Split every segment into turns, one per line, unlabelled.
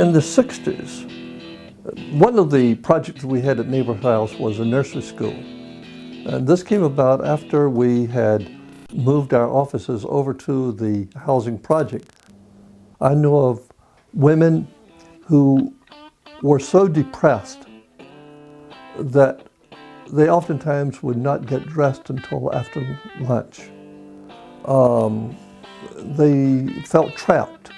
In the 60s, one of the projects we had at Neighborhood House was a nursery school. And this came about after we had moved our offices over to the housing project. I knew of women who were so depressed that they oftentimes would not get dressed until after lunch. They felt trapped.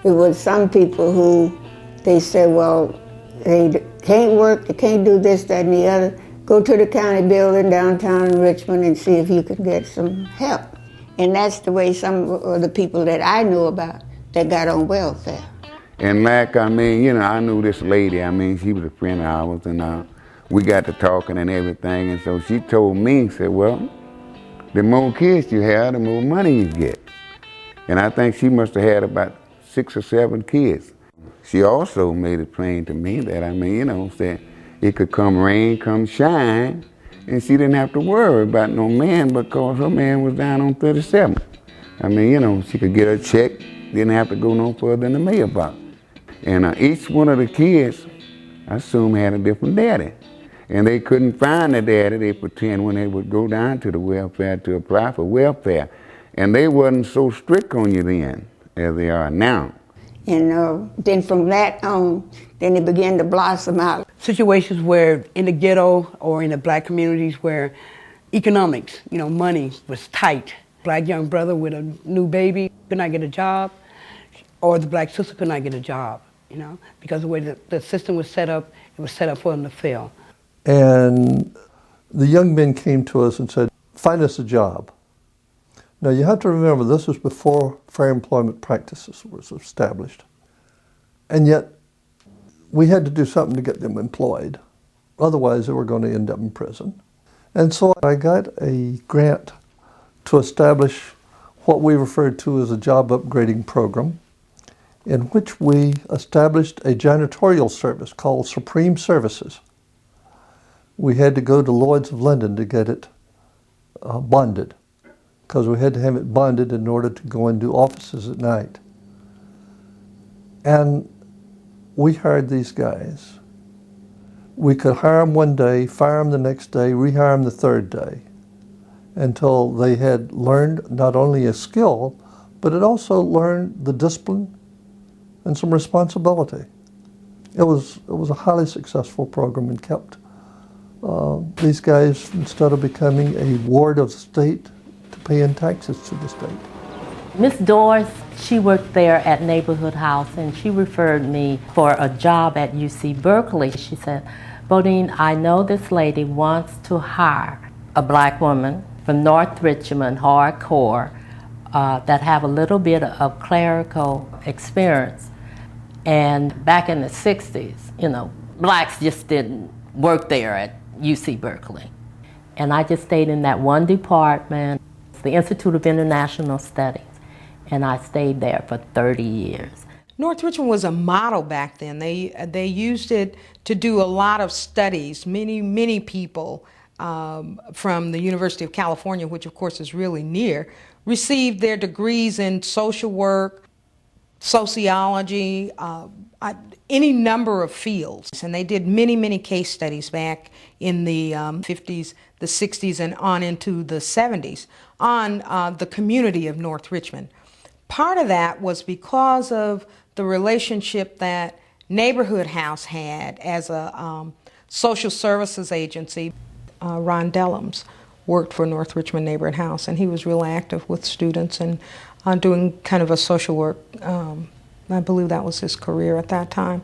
It was some people who they said, well, they can't work, they can't do this, that, and the other. Go to the county building downtown in Richmond and see if you can get some help. And that's the way some of the people that I knew about that got on welfare.
And I knew this lady, she was a friend of ours, and we got to talking and everything, and so she told me, said, well, the more kids you have, the more money you get. And I think she must have had about 6 or 7 kids. She also made it plain to me that, said it could come rain, come shine, and she didn't have to worry about no man because her man was down on 37th. She could get her check, didn't have to go no further than the mailbox. And each one of the kids, I assume, had a different daddy. And they couldn't find the daddy. They pretend when they would go down to the welfare to apply for welfare. And they wasn't so strict on you then as they are now.
And then from that on, then it began to blossom out.
Situations where in the ghetto or in the black communities where economics, money was tight. Black young brother with a new baby could not get a job, or the black sister could not get a job, because the way the system was set up, it was set up for them to fail.
And the young men came to us and said, find us a job. Now you have to remember this was before fair employment practices was established. And yet we had to do something to get them employed. Otherwise they were going to end up in prison. And so I got a grant to establish what we referred to as a job upgrading program, in which we established a janitorial service called Supreme Services. We had to go to Lloyd's of London to get it bonded, because we had to have it bonded in order to go and do offices at night. And we hired these guys. We could hire them one day, fire them the next day, rehire them the third day, until they had learned not only a skill, but it also learned the discipline and some responsibility. It was a highly successful program and kept these guys, instead of becoming a ward of the state, to paying taxes to the state.
Miss Doris, she worked there at Neighborhood House, and she referred me for a job at UC Berkeley. She said, Bodine, I know this lady wants to hire a black woman from North Richmond, hardcore, that have a little bit of clerical experience. And back in the 60s, blacks just didn't work there at UC Berkeley. And I just stayed in that one department, the Institute of International Studies, and I stayed there for 30 years.
North Richmond was a model back then. They used it to do a lot of studies. Many people from the University of California, which of course is really near, received their degrees in social work, sociology, any number of fields. And they did many case studies back in the 50s, the 60s, and on into the 70s on the community of North Richmond. Part of that was because of the relationship that Neighborhood House had as a social services agency. Ron Dellums worked for North Richmond Neighborhood House, and he was real active with students and doing kind of a social work. I believe that was his career at that time.